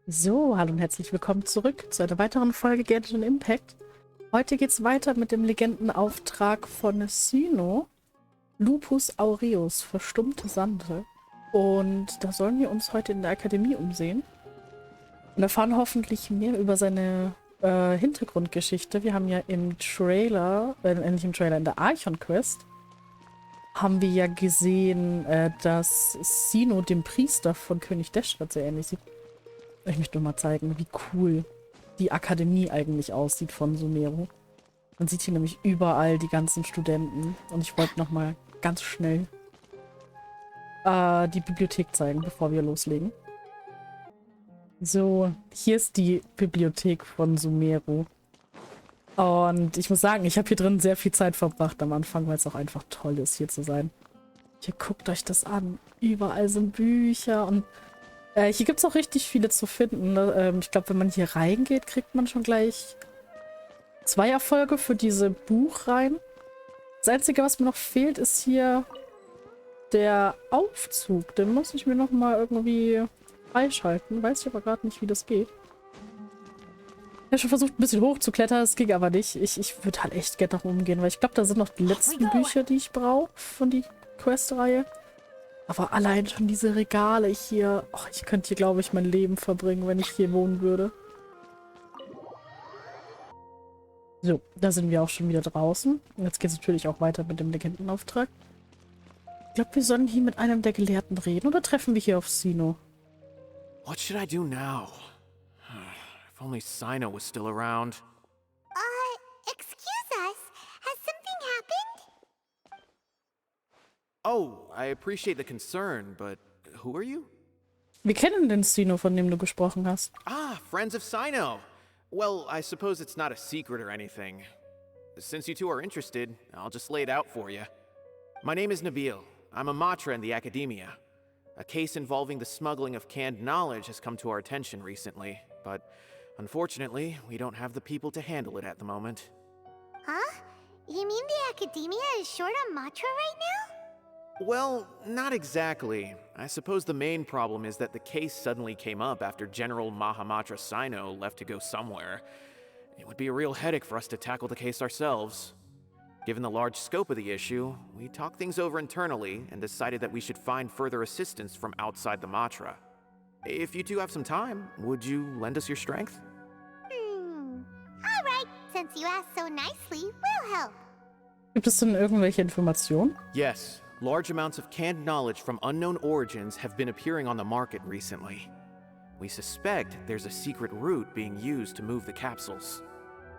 So, hallo und herzlich willkommen zurück zu einer weiteren Folge Genshin Impact. Heute geht's weiter mit dem Legendenauftrag von Cyno, Lupus aureus, verstummte Sande. Und da sollen wir uns heute in der Akademie umsehen und erfahren hoffentlich mehr über seine Hintergrundgeschichte. Wir haben ja im Trailer, nicht im Trailer, in der Archon-Quest, haben wir ja gesehen, dass Cyno dem Priester von König Deschred sehr ähnlich sieht. Ich möchte nur mal zeigen, wie cool die Akademie eigentlich aussieht von Sumeru. Man sieht hier nämlich überall die ganzen Studenten. Und ich wollte noch mal ganz schnell die Bibliothek zeigen, bevor wir loslegen. So, hier ist die Bibliothek von Sumeru. Und ich muss sagen, ich habe hier drin sehr viel Zeit verbracht am Anfang, weil es auch einfach toll ist, hier zu sein. Hier guckt euch das an. Überall sind Bücher und hier gibt es auch richtig viele zu finden. Ne? Ich glaube, wenn man hier reingeht, kriegt man schon gleich 2 Erfolge für diese Buchreihen. Das Einzige, was mir noch fehlt, ist hier der Aufzug. Den muss ich mir noch mal irgendwie freischalten. Weiß ich aber gerade nicht, wie das geht. Ich habe schon versucht, ein bisschen hochzuklettern. Das ging aber nicht. Ich würde halt echt gerne noch umgehen, weil ich glaube, da sind noch die letzten Bücher, die ich brauche von die Quest-Reihe. Aber allein schon diese Regale hier. Oh, ich könnte hier, glaube ich, mein Leben verbringen, wenn ich hier wohnen würde. So, da sind wir auch schon wieder draußen. Und jetzt geht es natürlich auch weiter mit dem Legendenauftrag. Ich glaube, wir sollen hier mit einem der Gelehrten reden. Oder treffen wir hier auf Cyno? What should I do now? If only Cyno was still around. Excuse us. Has something happened? Oh, I appreciate the concern, but who are you? Wir kennen den Cyno, von dem du gesprochen hast. Ah, friends of Cyno. Well, I suppose it's not a secret or anything. Since you two are interested, I'll just lay it out for you. My name is Nabil. I'm a Matra in the Academia. A case involving the smuggling of canned knowledge has come to our attention recently, but unfortunately, we don't have the people to handle it at the moment. Huh? You mean the Academia is short on Matra right now? Well, not exactly. I suppose the main problem is that the case suddenly came up after General Mahamatra Cyno left to go somewhere. It would be a real headache for us to tackle the case ourselves. Given the large scope of the issue, we talked things over internally and decided that we should find further assistance from outside the Matra. If you two have some time, would you lend us your strength? Alright, since you asked so nicely, we'll help. Gibt es denn irgendwelche Informationen? Yes. Large amounts of canned knowledge from unknown origins have been appearing on the market recently. We suspect there's a secret route being used to move the capsules.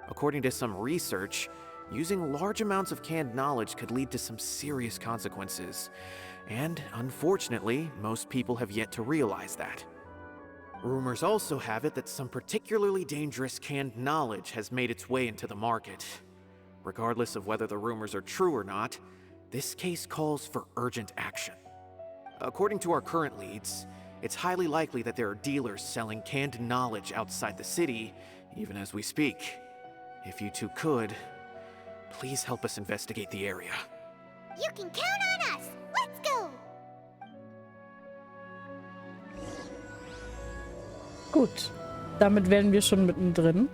According to some research, using large amounts of canned knowledge could lead to some serious consequences. And unfortunately, most people have yet to realize that. Rumors also have it that some particularly dangerous canned knowledge has made its way into the market. Regardless of whether the rumors are true or not, this case calls for urgent action. According to our current leads, it's highly likely that there are dealers selling canned knowledge outside the city, even as we speak. If you two could, please help us investigate the area. You can count on us. Let's go. Gut. Damit wären wir schon mittendrin.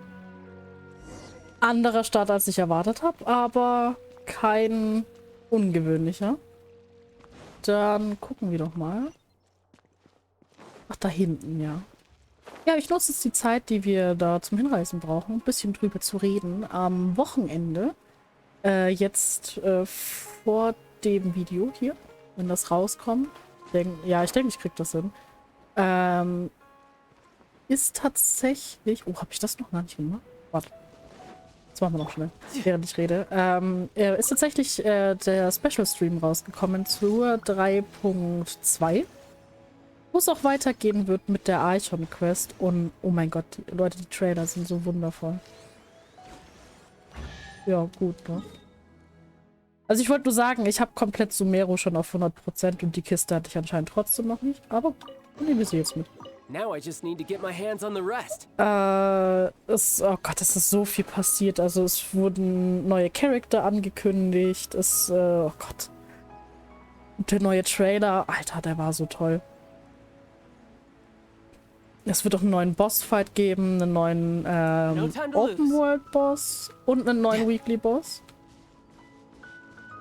Anderer Start, als ich erwartet habe, aber kein ungewöhnlicher. Dann gucken wir doch mal. Ach, da hinten, ja. Ja, ich nutze jetzt die Zeit, die wir da zum Hinreisen brauchen, ein bisschen drüber zu reden. Am Wochenende, jetzt vor dem Video hier, wenn das rauskommt, ich denke, ich krieg das hin, ist tatsächlich... Oh, habe ich das noch gar nicht gemacht? Warte. Das machen wir noch schnell, während ich rede. Ist tatsächlich der Special Stream rausgekommen zur 3.2, wo es auch weitergehen wird mit der Archon Quest. Und oh mein Gott, Leute, die Trailer sind so wundervoll. Ja, gut, ne? Also ich wollte nur sagen, ich habe komplett Sumeru schon auf 100% und die Kiste hatte ich anscheinend trotzdem noch nicht. Aber nehmen wir sie jetzt mit. Now I just need to get my hands on the rest. Oh Gott, es ist so viel passiert. Also es wurden neue Charakter angekündigt. Oh Gott. Und der neue Trailer, Alter, der war so toll. Es wird auch einen neuen Bossfight geben, einen neuen No time to lose. Open-World-Boss und einen neuen Weekly-Boss.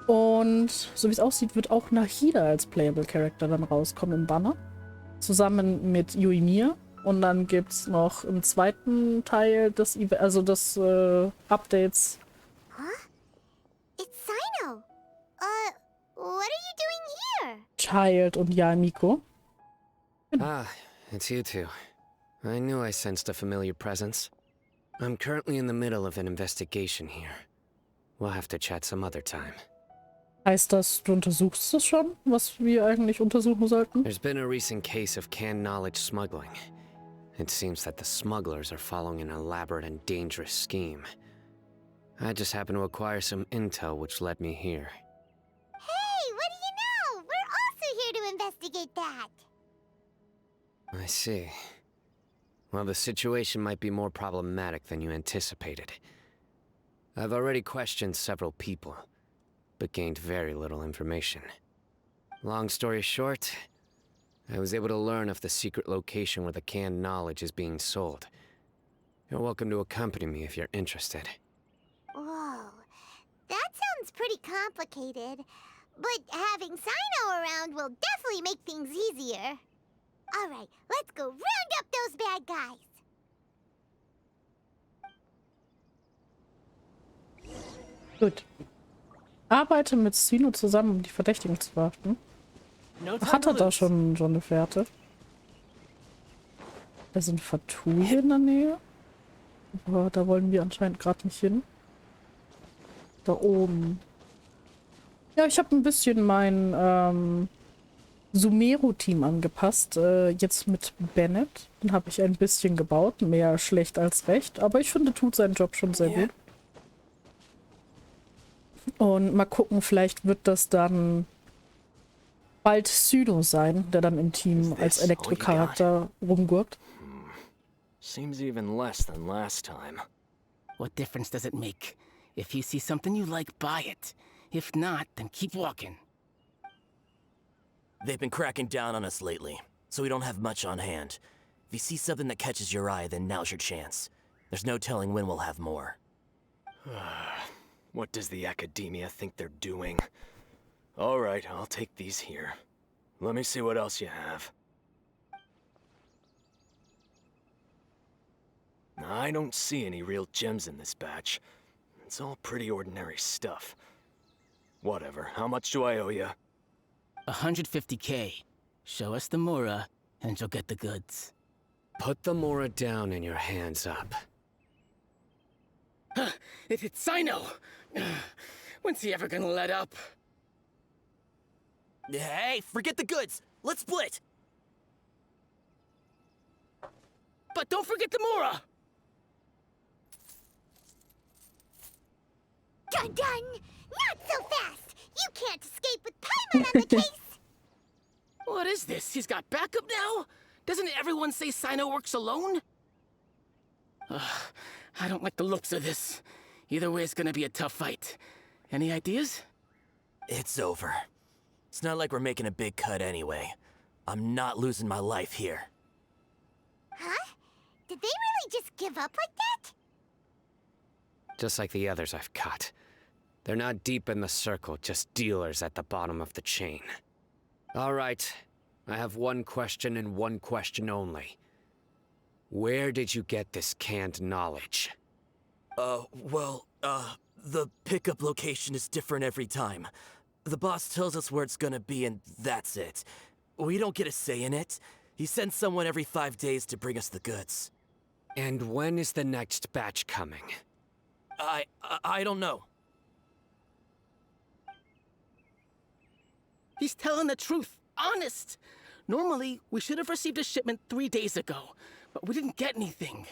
Und so wie es aussieht, wird auch Nahida als Playable Character dann rauskommen im Banner. Zusammen mit Yuimir. Und dann gibt es noch im zweiten Teil des Updates. It's Cyno. What are you doing here? Child und Yamiko. Ah, it's you two. I knew I sensed a familiar presence. I'm currently in the middle of an investigation here. We'll have to chat some other time. Heißt das, du untersuchst es schon, was wir eigentlich untersuchen sollten? There's been a recent case of canned knowledge smuggling. It seems that the smugglers are following an elaborate and dangerous scheme. I just happened to acquire some intel which led me here. Hey, what do you know? We're also here to investigate that. I see. Well, the situation might be more problematic than you anticipated. I've already questioned several people, but gained very little information. Long story short, I was able to learn of the secret location where the canned knowledge is being sold. You're welcome to accompany me if you're interested. Whoa, that sounds pretty complicated. But having Cyno around will definitely make things easier. All right, let's go round up those bad guys. Gut. Arbeite mit Cyno zusammen, um die Verdächtigen zu verhaften. No time Hat to er da lose. schon eine Fährte? Da sind Fatui in der Nähe. Aber da wollen wir anscheinend gerade nicht hin. Da oben. Ja, ich habe ein bisschen mein Sumeru-Team angepasst. Jetzt mit Bennett. Den habe ich ein bisschen gebaut. Mehr schlecht als recht. Aber ich finde, tut seinen Job schon sehr gut. Und mal gucken, vielleicht wird das dann bald Cyno sein, der dann im Team als Elektrocharakter rumgurkt. Seems even less than last time. What difference does it make? If you see something you like, buy it. If not, then keep walking. They've been cracking down on us lately, so we don't have much on hand. If you see something that catches your eye, then now's your chance. There's no telling when we'll have more. What does the academia think they're doing? All right, I'll take these here. Let me see what else you have. I don't see any real gems in this batch. It's all pretty ordinary stuff. Whatever, how much do I owe you? 150K. Show us the Mura, and you'll get the goods. Put the Mora down and your hands up. It hit Cyno! When's he ever gonna let up? Hey, forget the goods! Let's split! But don't forget the Mura! Dun dun! Not so fast! You can't escape with Paimon on the case! What is this? He's got backup now? Doesn't everyone say Cyno works alone? I don't like the looks of this. Either way, it's gonna be a tough fight. Any ideas? It's over. It's not like we're making a big cut anyway. I'm not losing my life here. Huh? Did they really just give up like that? Just like the others I've caught. They're not deep in the circle, just dealers at the bottom of the chain. All right, I have one question and one question only. Where did you get this canned knowledge? The pickup location is different every time. The boss tells us where it's gonna be and that's it. We don't get a say in it. He sends someone every 5 days to bring us the goods. And when is the next batch coming? I don't know. He's telling the truth. Honest. Normally, we should have received a shipment 3 days ago, but we didn't get anything.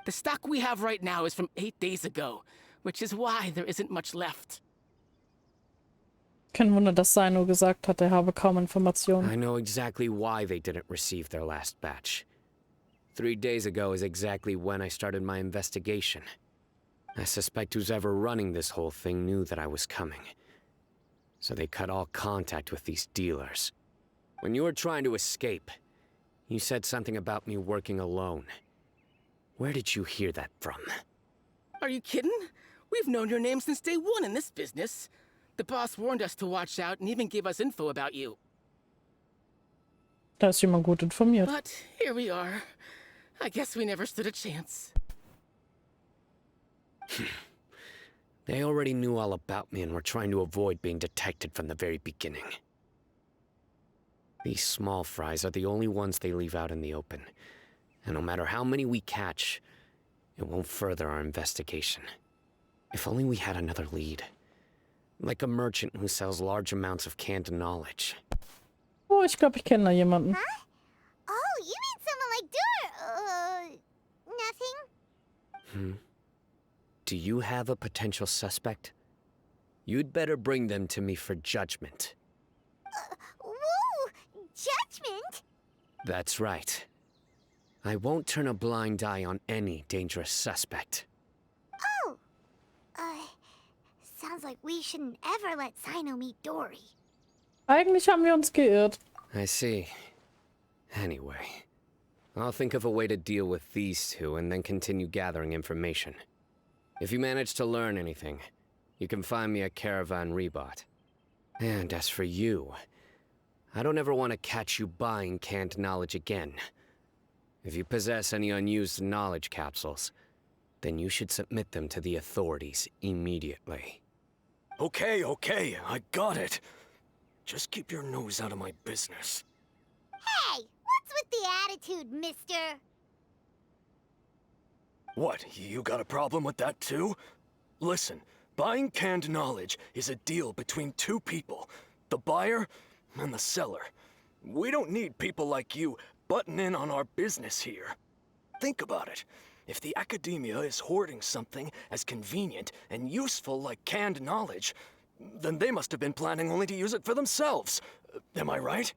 The stock we have right now is from 8 days ago, which is why there isn't much left. Kein Wunder, dass Cyno gesagt hat, er habe kaum Informationen. I know exactly why they didn't receive their last batch. 3 days ago is exactly when I started my investigation. I suspect who's ever running this whole thing knew that I was coming. So they cut all contact with these dealers. When you were trying to escape, You said something about me working alone. Where did you hear that from? Are you kidding? We've known your name since day one in this business. The boss warned us to watch out and even gave us info about you. Da ist jemand gut informiert. But here we are. I guess we never stood a chance. They already knew all about me and were trying to avoid being detected from the very beginning. These small fries are the only ones they leave out in the open. And no matter how many we catch, it won't further our investigation. If only we had another lead. Like a merchant who sells large amounts of canned knowledge. Oh, ich glaube, ich kenne da jemanden. Huh? Oh, you mean someone like nothing? Do you have a potential suspect? You'd better bring them to me for judgment. Whoa! Judgment? That's right. I won't turn a blind eye on any dangerous suspect. Oh! Sounds like we shouldn't ever let Cyno meet Dory. Eigentlich haben wir uns geirrt. I see. Anyway, I'll think of a way to deal with these two and then continue gathering information. If you manage to learn anything, you can find me at Caravan Rebot. And as for you, I don't ever want to catch you buying canned knowledge again. If you possess any unused knowledge capsules, then you should submit them to the authorities immediately. Okay, I got it. Just keep your nose out of my business. Hey! What's with the attitude, mister? What, you got a problem with that too? Listen, buying canned knowledge is a deal between two people, the buyer and the seller. We don't need people like you butting in on our business here. Think about it. If the academia is hoarding something as convenient and useful like canned knowledge, then they must have been planning only to use it for themselves. Am I right?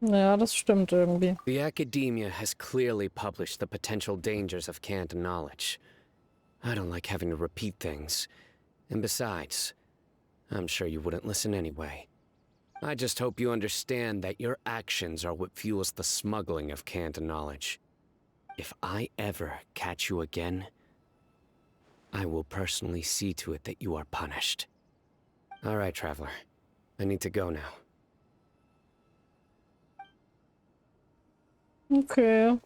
Ja, das stimmt irgendwie. The academia has clearly published the potential dangers of canned knowledge. I don't like having to repeat things. And besides, I'm sure you wouldn't listen anyway. I just hope you understand that your actions are what fuels the smuggling of canned knowledge. If I ever catch you again, I will personally see to it that you are punished. All right, Traveler. I need to go now. Okay.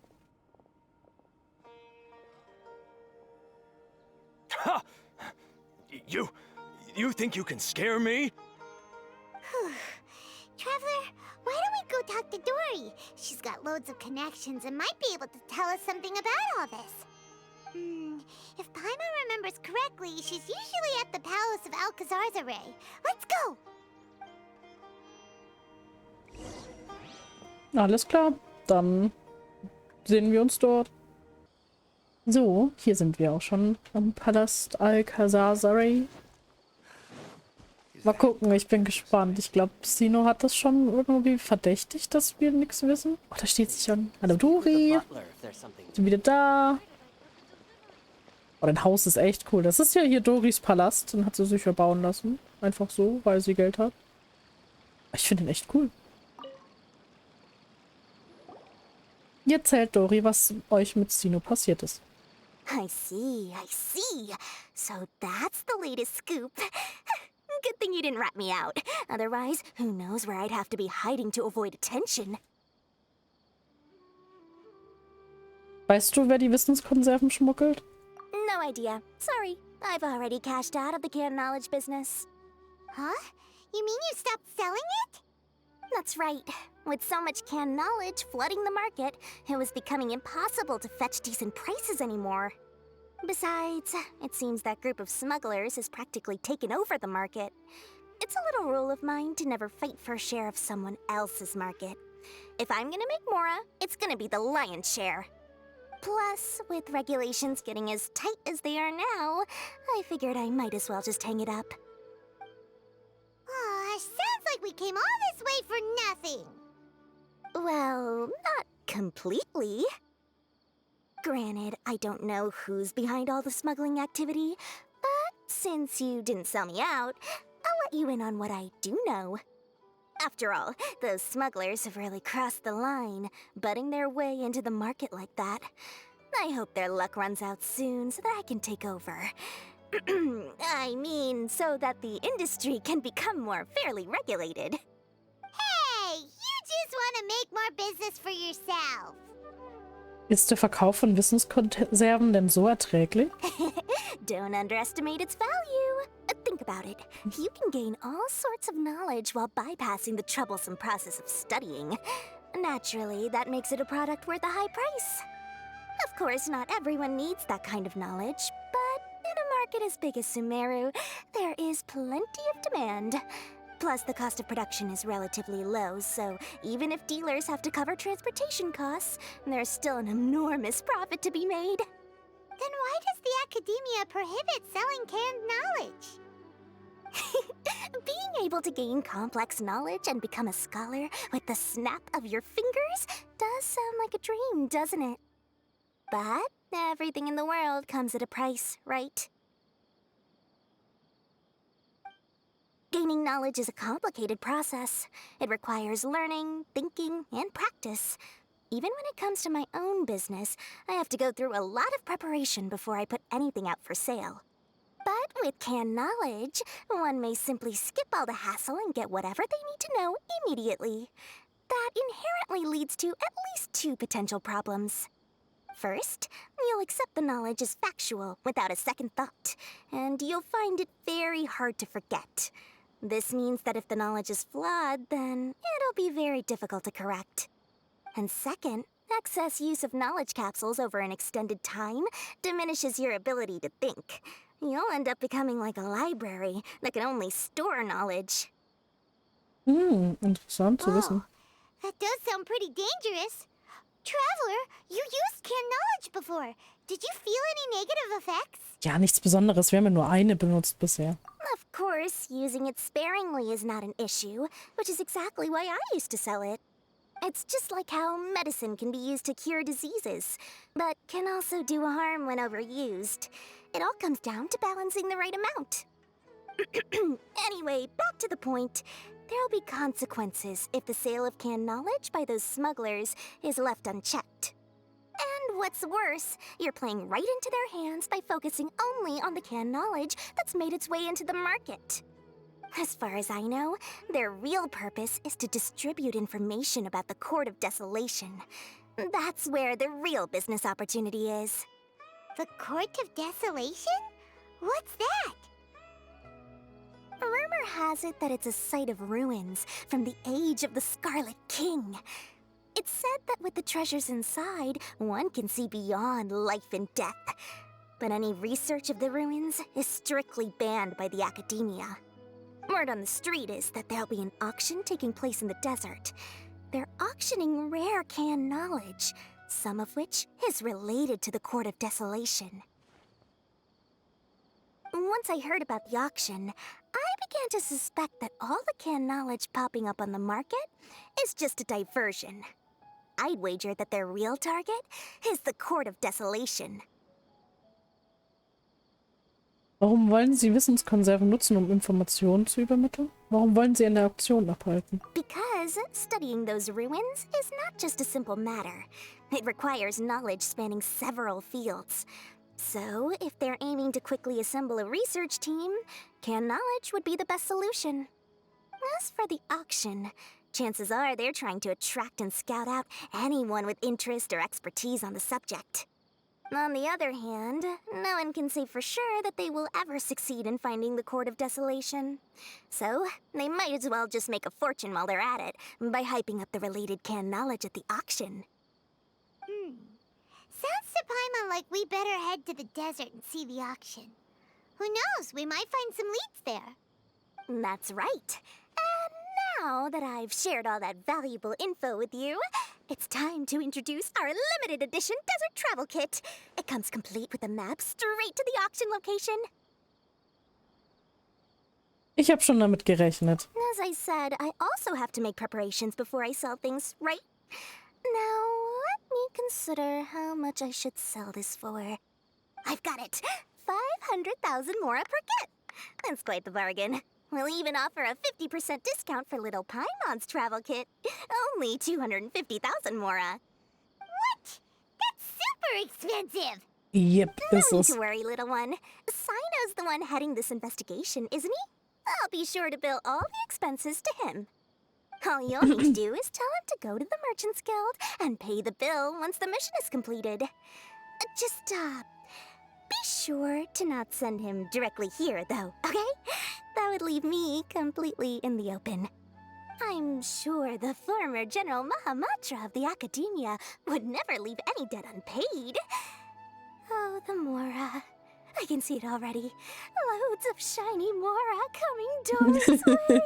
Ha! You think you can scare me? Traveler, why don't we go talk to Dory? She's got loads of connections and might be able to tell us something about all this. If Paimon remembers correctly, she's usually at the Palace of Alcazar's Array. Let's go! Alles klar. Dann sehen wir uns dort. So, hier sind wir auch schon am Palast Alcazar's Array. Mal gucken, ich bin gespannt. Ich glaube, Cyno hat das schon irgendwie verdächtigt, dass wir nichts wissen. Oh, da steht sie schon. Hallo Dori. Sind wieder da. Oh, dein Haus ist echt cool. Das ist ja hier Doris Palast. Den hat sie sich ja bauen lassen. Einfach so, weil sie Geld hat. Ich finde ihn echt cool. Jetzt erzählt Dori, was euch mit Cyno passiert ist. I see. So that's the latest scoop. Good thing you didn't rat me out. Otherwise, who knows where I'd have to be hiding to avoid attention. Weißt du, wer die Wissenskonserven schmuggelt? No idea. Sorry. I've already cashed out of the canned knowledge business. Huh? You mean you stopped selling it? That's right. With so much canned knowledge flooding the market, it was becoming impossible to fetch decent prices anymore. Besides, it seems that group of smugglers has practically taken over the market. It's a little rule of mine to never fight for a share of someone else's market. If I'm gonna make Mora, it's gonna be the lion's share. Plus, with regulations getting as tight as they are now, I figured I might as well just hang it up. Sounds like we came all this way for nothing. Well, not completely. Granted, I don't know who's behind all the smuggling activity, but since you didn't sell me out, I'll let you in on what I do know. After all, those smugglers have really crossed the line, butting their way into the market like that. I hope their luck runs out soon so that I can take over. I mean, so that the industry can become more fairly regulated. Hey, you just want to make more business for yourself. Ist der Verkauf von Wissenskonserven denn so erträglich? Don't underestimate its value. Think about it. You can gain all sorts of knowledge while bypassing the troublesome process of studying. Naturally, that makes it a product worth a high price. Of course, not everyone needs that kind of knowledge, but in a market as big as Sumeru, there is plenty of demand. Plus, the cost of production is relatively low, so even if dealers have to cover transportation costs, there's still an enormous profit to be made. Then why does the academia prohibit selling canned knowledge? Being able to gain complex knowledge and become a scholar with the snap of your fingers does sound like a dream, doesn't it? But everything in the world comes at a price, right? Gaining knowledge is a complicated process. It requires learning, thinking, and practice. Even when it comes to my own business, I have to go through a lot of preparation before I put anything out for sale. But with canned knowledge, one may simply skip all the hassle and get whatever they need to know immediately. That inherently leads to at least two potential problems. First, you'll accept the knowledge as factual without a second thought, and you'll find it very hard to forget. This means that if the knowledge is flawed, then it'll be very difficult to correct. And second, excess use of knowledge capsules over an extended time diminishes your ability to think. You'll end up becoming like a library that can only store knowledge. Interessant zu wissen. That does sound pretty dangerous. Traveler, you used canned knowledge before. Did you feel any negative effects? Ja, nichts Besonderes. Wir haben ja nur eine benutzt bisher. Of course, using it sparingly is not an issue, which is exactly why I used to sell it. It's just like how medicine can be used to cure diseases, but can also do harm when overused. It all comes down to balancing the right amount. Anyway, back to the point. There'll be consequences if the sale of canned knowledge by those smugglers is left unchecked. And what's worse, you're playing right into their hands by focusing only on the canned knowledge that's made its way into the market. As far as I know, their real purpose is to distribute information about the Court of Desolation. That's where the real business opportunity is. The Court of Desolation? What's that? Rumor has it that it's a site of ruins from the age of the Scarlet King. It's said that with the treasures inside, one can see beyond life and death. But any research of the ruins is strictly banned by the academia. Word on the street is that there'll be an auction taking place in the desert. They're auctioning rare canned knowledge, some of which is related to the Court of Desolation. Once I heard about the auction, I began to suspect that all the canned knowledge popping up on the market is just a diversion. I'd wager that their real target is the Court of Desolation. Warum wollen Sie Wissenskonserven nutzen, um Informationen zu übermitteln? Warum wollen Sie eine Auktion abhalten? Because studying those ruins is not just a simple matter. It requires knowledge spanning several fields. So, if they're aiming to quickly assemble a research team, canned knowledge would be the best solution. As for the auction, chances are they're trying to attract and scout out anyone with interest or expertise on the subject. On the other hand, no one can say for sure that they will ever succeed in finding the Court of Desolation. So, they might as well just make a fortune while they're at it by hyping up the related canned knowledge at the auction. Sounds to Paimon like we better head to the desert and see the auction. Who knows, we might find some leads there. That's right. And now that I've shared all that valuable info with you, it's time to introduce our limited edition desert travel kit. It comes complete with a map straight to the auction location. Ich habe schon damit gerechnet. As I said, I also have to make preparations before I sell things, right? Now, let me consider how much I should sell this for. I've got it! 500,000 mora per kit! That's quite the bargain. We'll even offer a 50% discount for little Paimon's travel kit. Only 250,000 Mora. What? That's super expensive! Yep, No ist need es. to worry, little one. Cyno's the one heading this investigation, isn't he? I'll be sure to bill all the expenses to him. All you'll need to do is tell him to go to the Merchants Guild and pay the bill once the mission is completed. Just, be sure to not send him directly here, though, okay? That would leave me completely in the open. I'm sure the former General Mahamatra of the Academia would never leave any debt unpaid. Oh, the Mora. I can see it already. Loads of shiny Mora coming Dora's way.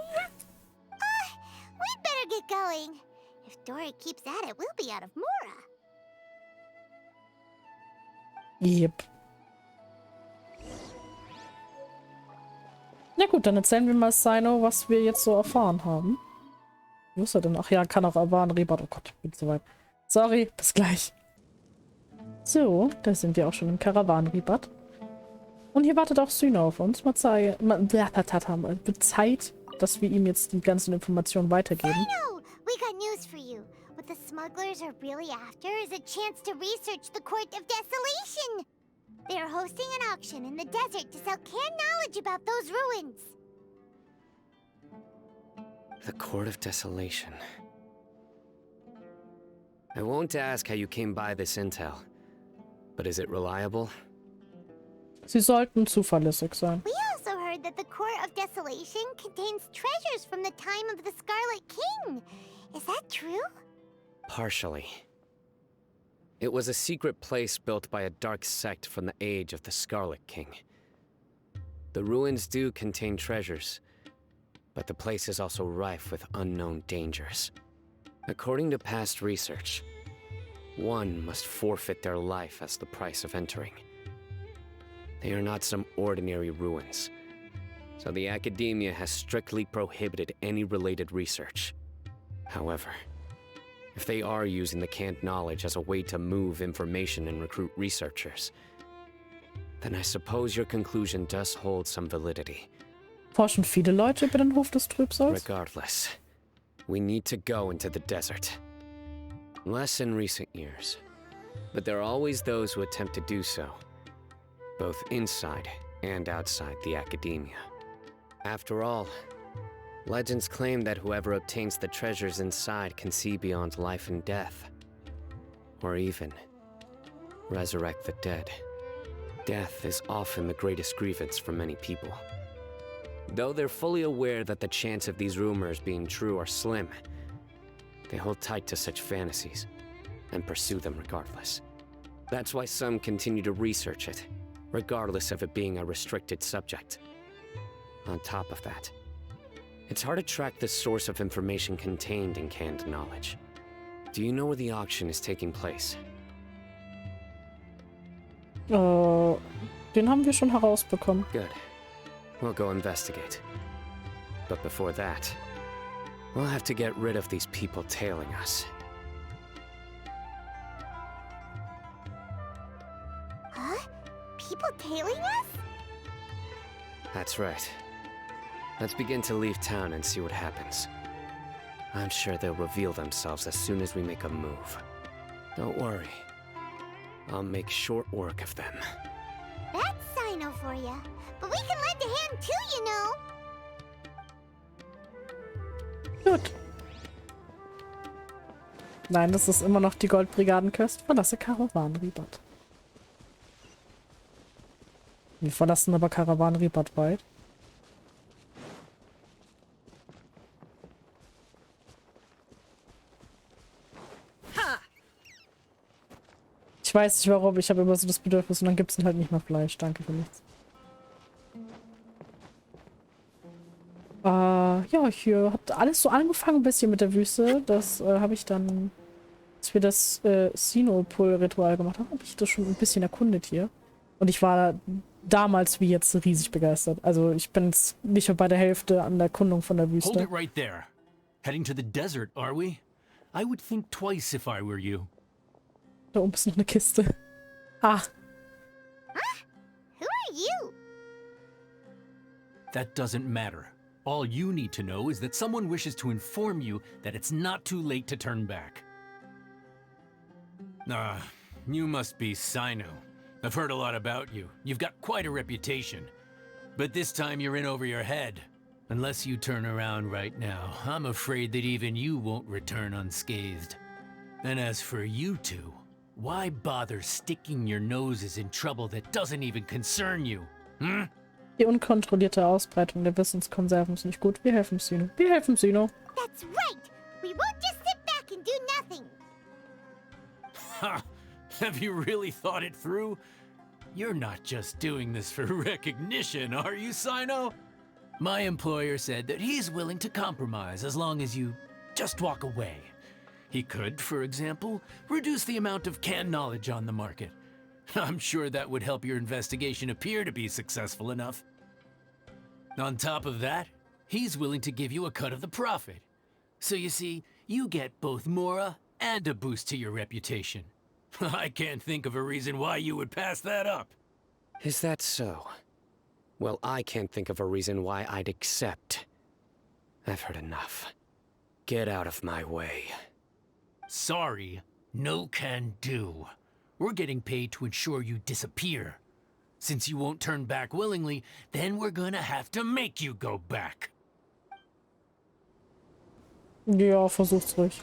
We'd better get going. If Dora keeps at it, we'll be out of Mora. Yep. Na gut, dann erzählen wir mal Cyno, was wir jetzt so erfahren haben. Wo ist er denn? Ach ja, kann auch erfahren, Rebart. Oh Gott, bin zu weit. Sorry, bis gleich. So, da sind wir auch schon im Karawanenribat. Und hier wartet auch Cyno auf uns. Wird Zeit, dass wir ihm jetzt die ganzen Informationen weitergeben. Cyno, we got news for you. What the smugglers are really after is a chance to research the Court of Desolation. They are hosting an auction in the desert to sell canned knowledge about those ruins. The Court of Desolation. I won't ask how you came by this intel, but is it reliable? Sie sollten zuverlässig sein. We also heard that the Court of Desolation contains treasures from the time of the Scarlet King. Is that true? Partially. It was a secret place built by a dark sect from the age of the Scarlet King. The ruins do contain treasures, but the place is also rife with unknown dangers. According to past research, one must forfeit their life as the price of entering. They are not some ordinary ruins, so the Academia has strictly prohibited any related research. However, if they are using the canned knowledge as a way to move information and recruit researchers, then I suppose your conclusion does hold some validity. Forschen viele Leute über den Hof des Trübsals? Regardless, we need to go into the desert. Less in recent years, but there are always those who attempt to do so, both inside and outside the Academia. After all, legends claim that whoever obtains the treasures inside can see beyond life and death, or even resurrect the dead. Death is often the greatest grievance for many people. Though they're fully aware that the chance of these rumors being true are slim, they hold tight to such fantasies and pursue them regardless. That's why some continue to research it, regardless of it being a restricted subject. On top of that, it's hard to track the source of information contained in canned knowledge. Do you know where the auction is taking place? Den haben wir schon herausbekommen. Good. We'll go investigate. But before that, we'll have to get rid of these people tailing us. Huh? People tailing us? That's right. Let's begin to leave town and see what happens. I'm sure they'll reveal themselves as soon as we make a move. Don't worry. I'll make short work of them. That's Cyno for ya. But we can lend a hand too, you know. Gut. Nein, das ist immer noch die Goldbrigadenquest. Verlasse Karawanenribat. Wir verlassen aber Karawanenribat bald. Ich weiß nicht warum, ich habe immer so das Bedürfnis und dann gibt es halt nicht mehr Fleisch. Danke für nichts. Ja, hier hat alles so angefangen ein bisschen mit der Wüste. Das habe ich dann, als wir das Cyno-Pull-Ritual gemacht haben, habe ich das schon ein bisschen erkundet hier. Und ich war damals wie jetzt riesig begeistert. Also ich bin jetzt nicht mehr bei der Hälfte an der Erkundung von der Hold Wüste. it right there. Heading to the desert, are we? I would think twice if I were you. Da oben ist noch eine Kiste. Ah, Who are you? That doesn't matter. All you need to know is that someone wishes to inform you that it's not too late to turn back. You must be Cyno. I've heard a lot about you. You've got quite a reputation. But this time you're in over your head. Unless you turn around right now, I'm afraid that even you won't return unscathed. And as for you two, why bother sticking your noses in trouble that doesn't even concern you? Hm? Die unkontrollierte Ausbreitung der Wissenskonserven ist nicht gut. Wir helfen Cyno. Wir helfen Cyno. That's right! We won't just sit back and do nothing! Ha! Have you really thought it through? You're not just doing this for recognition, are you, Cyno? My employer said that he's willing to compromise as long as you just walk away. He could, for example, reduce the amount of canned knowledge on the market. I'm sure that would help your investigation appear to be successful enough. On top of that, he's willing to give you a cut of the profit. So you see, you get both Mora and a boost to your reputation. I can't think of a reason why you would pass that up. Is that so? Well, I can't think of a reason why I'd accept. I've heard enough. Get out of my way. Sorry, no can do. We're getting paid to ensure you disappear. Since you won't turn back willingly, then we're gonna have to make you go back. Ja, versucht's ruhig.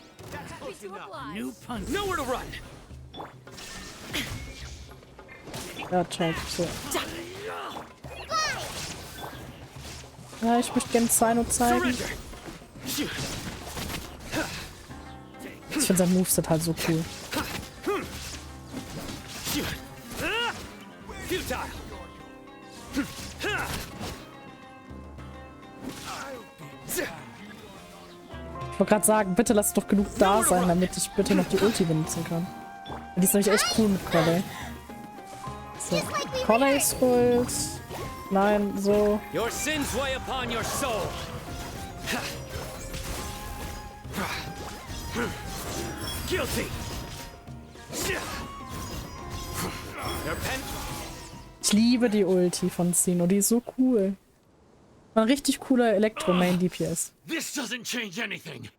New punch. Nowhere to run. Ja, check. So. Ja, ich möchte gerne Cyno zeigen. Ich finde sein Moveset halt so cool. Ich wollte gerade sagen, bitte lass doch genug da sein, damit ich bitte noch die Ulti benutzen kann. Die ist nämlich echt cool mit Colley. So, Colley's Ult. Nein, so. Your sins weigh upon your soul. Guilty. Ich liebe die Ulti von Cyno, die ist so cool. Ein richtig cooler Elektro-Main-DPS. This doesn't change anything.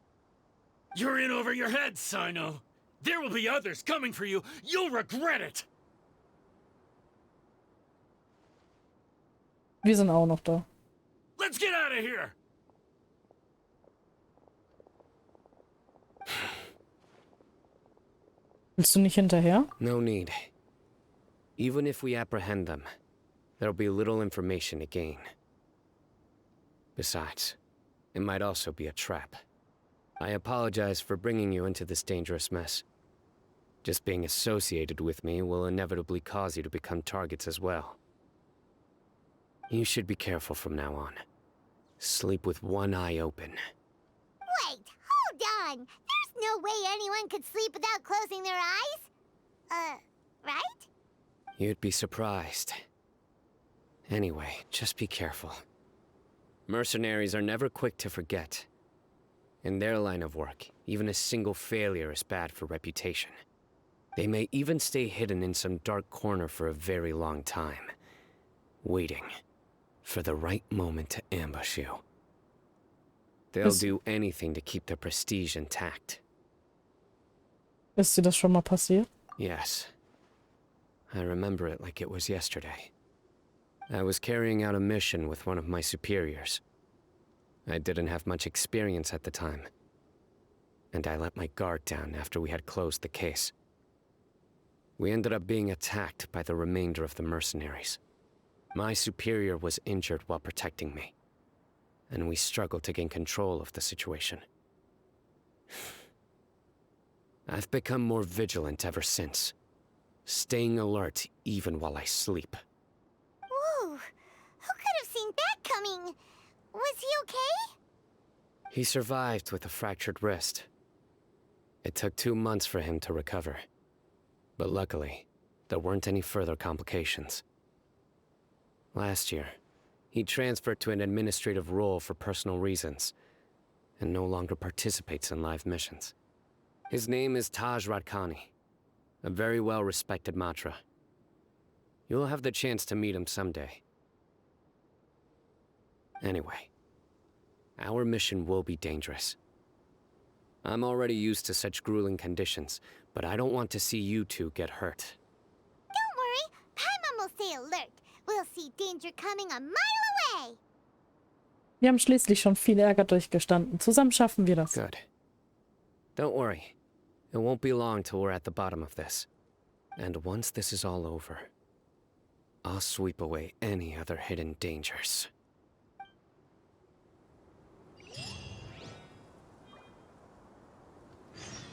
You're in over your head, Cyno. There will be others coming for you. You'll regret it. Wir sind auch noch da. Let's get out of here. Willst du nicht hinterher? No need. Even if we apprehend them, there'll be little information to gain. Besides, it might also be a trap. I apologize for bringing you into this dangerous mess. Just being associated with me will inevitably cause you to become targets as well. You should be careful from now on. Sleep with one eye open. Wait, hold on! There's no way anyone could sleep without closing their eyes? Right? You'd be surprised. Anyway, just be careful. Mercenaries are never quick to forget. In their line of work, even a single failure is bad for reputation. They may even stay hidden in some dark corner for a very long time, waiting for the right moment to ambush you. They'll do anything to keep their prestige intact. Ist dir das schon mal passiert? Yes. I remember it like it was yesterday. I was carrying out a mission with one of my superiors. I didn't have much experience at the time, and I let my guard down after we had closed the case. We ended up being attacked by the remainder of the mercenaries. My superior was injured while protecting me, and we struggled to gain control of the situation. I've become more vigilant ever since, staying alert even while I sleep. Whoa! Who could have seen that coming? Was he okay? He survived with a fractured wrist. It took 2 months for him to recover. But luckily, there weren't any further complications. Last year, he transferred to an administrative role for personal reasons, and no longer participates in live missions. His name is Taj Radkani, a very well-respected Matra. You'll have the chance to meet him someday. Anyway, Our mission will be dangerous. I'm already used to such grueling conditions, but I don't want to see you two get hurt. Don't worry, Paimon will stay alert. We'll see danger coming a mile away. Wir haben schließlich schon viel Ärger durchgestanden. Zusammen schaffen wir das. Good. Don't worry. It won't be long till we're at the bottom of this. And once this is all over, I'll sweep away any other hidden dangers.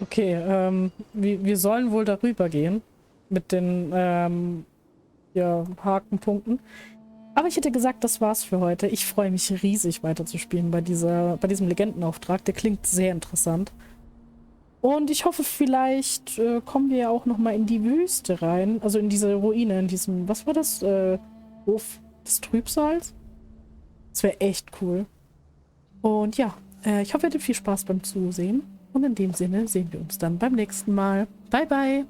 Okay, wir sollen wohl darüber gehen. Mit den, ja, Hakenpunkten. Aber ich hätte gesagt, das war's für heute. Ich freue mich riesig weiterzuspielen bei diesem Legendenauftrag. Der klingt sehr interessant. Und ich hoffe, vielleicht kommen wir ja auch nochmal in die Wüste rein. Also in diese Ruine, in diesem, was war das? Hof des Trübsals? Das wäre echt cool. Und ja, ich hoffe, ihr hattet viel Spaß beim Zusehen. Und in dem Sinne sehen wir uns dann beim nächsten Mal. Bye, bye!